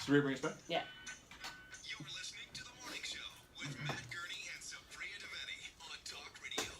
So we bring us back? Yeah. You're listening to The Morning Show with Matt Gurney and Supra Dwivedi on Talk Radio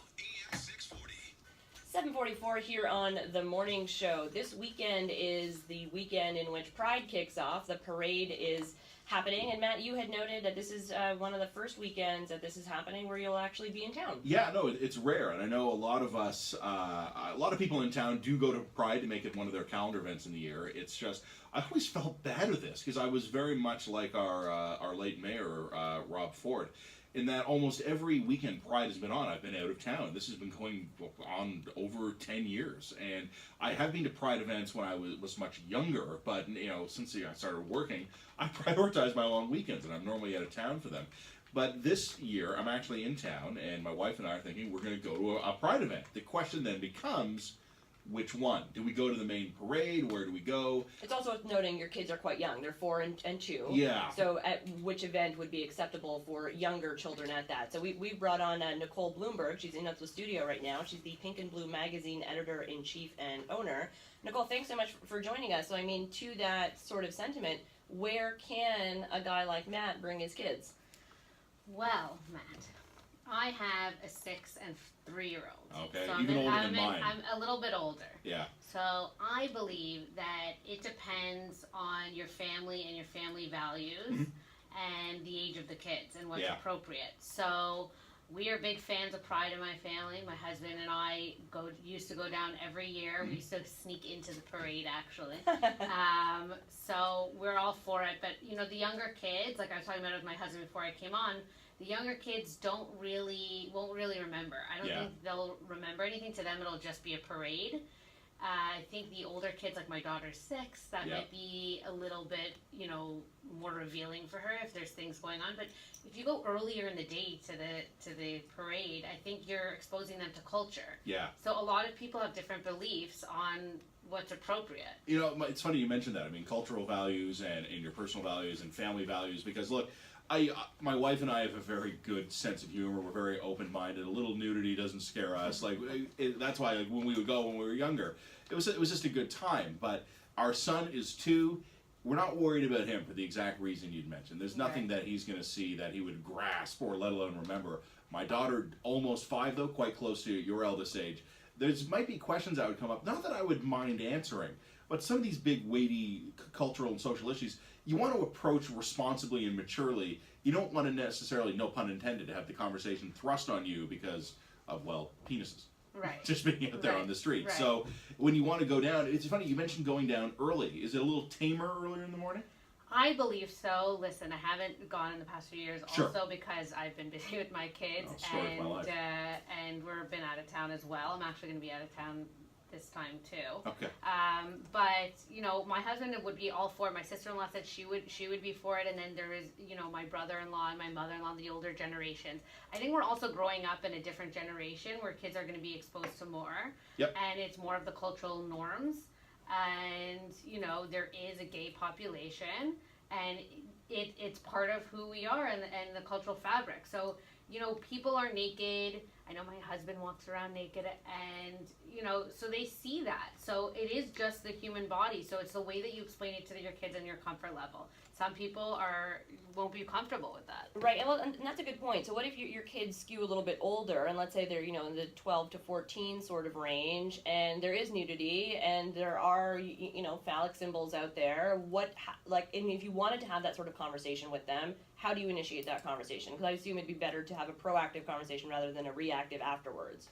AM640. 7:44 here on The Morning Show. This weekend is the weekend in which Pride kicks off. The parade is happening, and Matt, you had noted that this is one of the first weekends that this is happening where you'll actually be in town. Yeah, no, it's rare, and I know a lot of us, a lot of people in town do go to Pride to make it one of their calendar events in the year. It's just, I always felt bad with this, because I was very much like our late mayor, Rob Ford, in that almost every weekend Pride has been on, I've been out of town. This has been going on over 10 years, and I have been to Pride events when I was much younger, but since I started working, I prioritize my long weekends, and I'm normally out of town for them. But this year, I'm actually in town, and my wife and I are thinking we're going to go to a Pride event. The question then becomes, which one? Do we go to the main parade? Where do we go? It's also worth noting your kids are quite young. They're 4 and 2. Yeah. So at which event would be acceptable for younger children at that? So we brought on Nicole Bloomberg. She's in the studio right now. She's the Pink and Blue magazine editor-in-chief and owner. Nicole, thanks so much for joining us. So I mean, to that sort of sentiment, where can a guy like Matt bring his kids? Well, Matt, I have a 6 and 3-year-old. Okay, so even older than mine. I'm a little bit older. Yeah. So I believe that it depends on your family and your family values and the age of the kids and what's appropriate. So we are big fans of Pride in my family. My husband and I used to go down every year. We used to sneak into the parade, actually. So we're all for it. But, the younger kids, like I was talking about with my husband before I came on, the younger kids won't really remember. I don't think they'll remember anything. To them, it'll just be a parade. I think the older kids, like my daughter's 6, that might be a little bit, more revealing for her if there's things going on. But if you go earlier in the day to the parade, I think you're exposing them to culture. Yeah. So a lot of people have different beliefs on what's appropriate. It's funny you mentioned that. I mean, cultural values and your personal values and family values, because look, my wife and I have a very good sense of humor. We're very open-minded. A little nudity doesn't scare us. That's why when we would go when we were younger, it was just a good time. But our son is 2. We're not worried about him for the exact reason you'd mentioned. There's nothing that he's going to see that he would grasp or let alone remember. My daughter, almost 5 though, quite close to your eldest age. There might be questions that would come up, not that I would mind answering, but some of these big, weighty cultural and social issues, you want to approach responsibly and maturely. You don't want to necessarily, no pun intended, to have the conversation thrust on you because of, penises. Right. Just being out there on the street. Right. So when you want to go down, it's funny, you mentioned going down early. Is it a little tamer earlier in the morning? I believe so. Listen, I haven't gone in the past few years also because I've been busy with my kids and we've been out of town as well. I'm actually going to be out of town this time too. Okay. But my husband would be all for it. My sister-in-law said she would be for it, and then there is my brother-in-law and my mother-in-law, the older generations. I think we're also growing up in a different generation where kids are going to be exposed to more. Yep. And it's more of the cultural norms, and there is a gay population, and it's part of who we are and the cultural fabric. So people are naked. I know my husband walks around naked, and so they see that. So it is just the human body. So it's the way that you explain it to your kids and your comfort level. Some people won't be comfortable with that. Right, and that's a good point. So what if your kids skew a little bit older, and let's say they're in the 12 to 14 sort of range, and there is nudity, and there are phallic symbols out there. If you wanted to have that sort of conversation with them, how do you initiate that conversation? Because I assume it'd be better to have a proactive conversation rather than a reactive afterwards.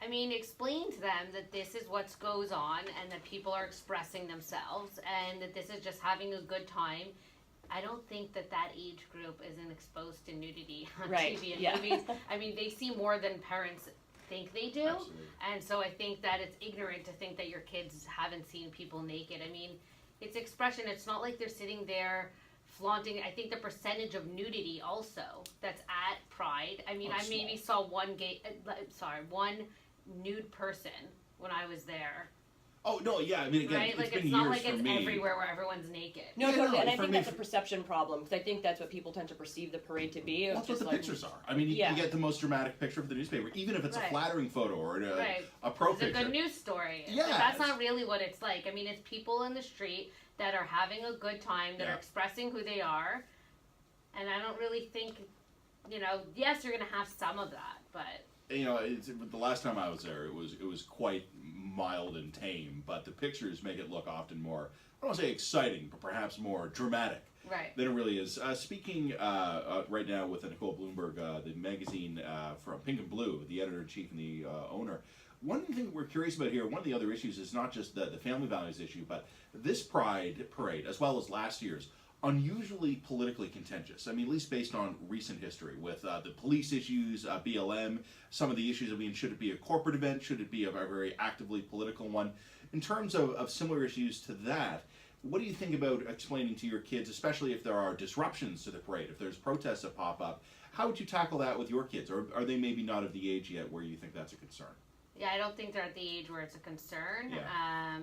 I mean, explain to them that this is what goes on and that people are expressing themselves and that this is just having a good time. I don't think that age group isn't exposed to nudity on TV and movies. I mean, they see more than parents think they do. Absolutely. And so I think that it's ignorant to think that your kids haven't seen people naked. I mean, it's expression. It's not like they're sitting there flaunting. I think the percentage of nudity also that's at Pride. I mean, I maybe saw one nude person when I was there. Oh, no, yeah, I mean, again, right? it's been it's years not like for it's me. everywhere where everyone's naked. No, Yeah, totally, no, and I for think me- that's a perception problem, because I think that's what people tend to perceive the parade to be. That's what the pictures are. I mean, you get the most dramatic picture for the newspaper, even if it's a flattering photo or a pro It's picture. a good news story. Yeah, But that's not really what it's like. I mean, it's people in the street. that are having a good time, that are expressing who they are. And I don't really think, yes, you're going to have some of that, but... The last time I was there, it was quite mild and tame, but the pictures make it look often more, I don't want to say exciting, but perhaps more dramatic than it really is. Speaking right now with Nicole Bloomberg, the magazine from PINK&BLUE, the editor-in-chief and the owner, one thing we're curious about here, one of the other issues is not just the family values issue, but this Pride Parade, as well as last year's, unusually politically contentious. I mean, at least based on recent history with the police issues, BLM, some of the issues. I mean, should it be a corporate event? Should it be a very actively political one? In terms of similar issues to that, what do you think about explaining to your kids, especially if there are disruptions to the parade, if there's protests that pop up, how would you tackle that with your kids? Or are they maybe not of the age yet where you think that's a concern? Yeah, I don't think they're at the age where it's a concern. Yeah.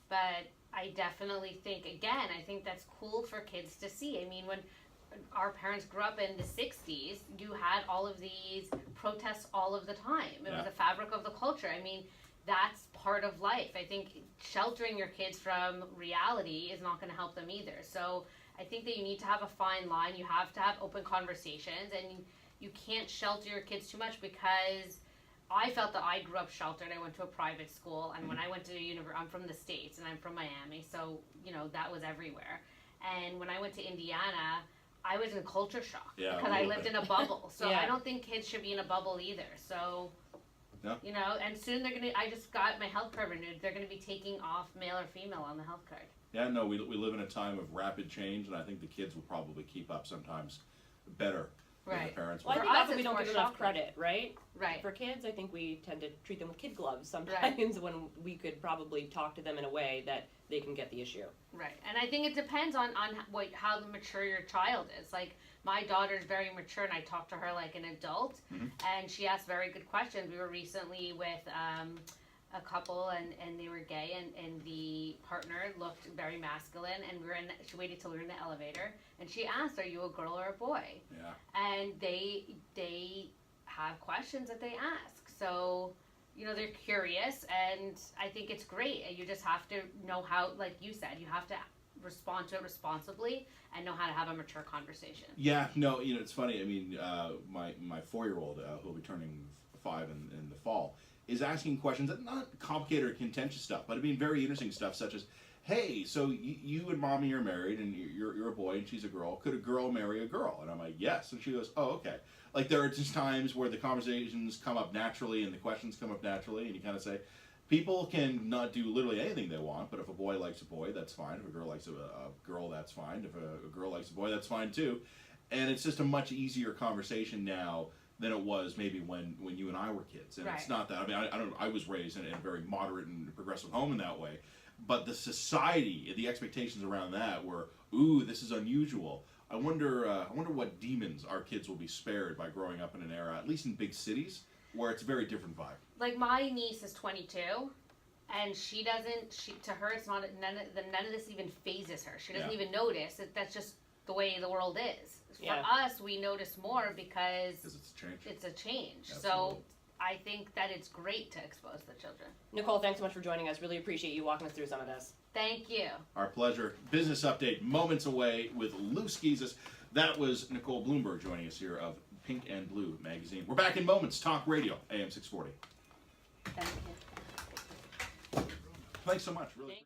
But I definitely think, again, I think that's cool for kids to see. I mean, when our parents grew up in the 60s, you had all of these protests all of the time. It was the fabric of the culture. I mean, that's part of life. I think sheltering your kids from reality is not going to help them either. So I think that you need to have a fine line. You have to have open conversations, and you can't shelter your kids too much, because I felt that I grew up sheltered. I went to a private school, and when I went to I'm from the States, and I'm from Miami, so, that was everywhere. And when I went to Indiana, I was in culture shock because I lived in a bubble. So I don't think kids should be in a bubble either. So, and soon I just got my health card renewed. They're going to be taking off male or female on the health card. Yeah, no, we live in a time of rapid change, and I think the kids will probably keep up sometimes better. Than the parents. Well, I think that's what we don't give enough credit, right? Right. For kids, I think we tend to treat them with kid gloves sometimes when we could probably talk to them in a way that they can get the issue. Right. And I think it depends on how mature your child is. Like, my daughter's very mature, and I talk to her like an adult, and she asks very good questions. We were recently with a couple, and they were gay, and the partner looked very masculine, and she waited till we were in the elevator, and she asked, "Are you a girl or a boy?" Yeah. And they have questions that they ask. So, they're curious, and I think it's great. And you just have to know how, like you said, you have to respond to it responsibly and know how to have a mature conversation. Yeah, no, it's funny. I mean, my 4-year-old, who will be turning 5 in the fall, is asking questions that not complicated or contentious stuff, but I mean very interesting stuff, such as, hey, so you and mommy are married, and you're a boy and she's a girl. Could a girl marry a girl? And I'm like, yes. And she goes, oh, okay. Like, there are just times where the conversations come up naturally and the questions come up naturally, and you kind of say, people can not do literally anything they want, but if a boy likes a boy, that's fine. If a girl likes a girl, that's fine. If a girl likes a boy, that's fine too. And it's just a much easier conversation now than it was maybe when you and I were kids. And it's not that. I mean, I was raised in a very moderate and progressive home in that way. But the society, the expectations around that were, ooh, this is unusual. I wonder what demons our kids will be spared by growing up in an era, at least in big cities, where it's a very different vibe. Like, my niece is 22, and to her, it's not, none of this even phases her. She doesn't even notice that that's just the way the world is. For us, we notice more because it's a change. It's a change. Absolutely. So I think that it's great to expose the children. Nicole, thanks so much for joining us. Really appreciate you walking us through some of this. Thank you. Our pleasure. Business update moments away with Lou Schizas. That was Nicole Bloomberg joining us here of Pink&Blue magazine. We're back in moments. Talk Radio, AM640. Thank you. Thanks so much. Really.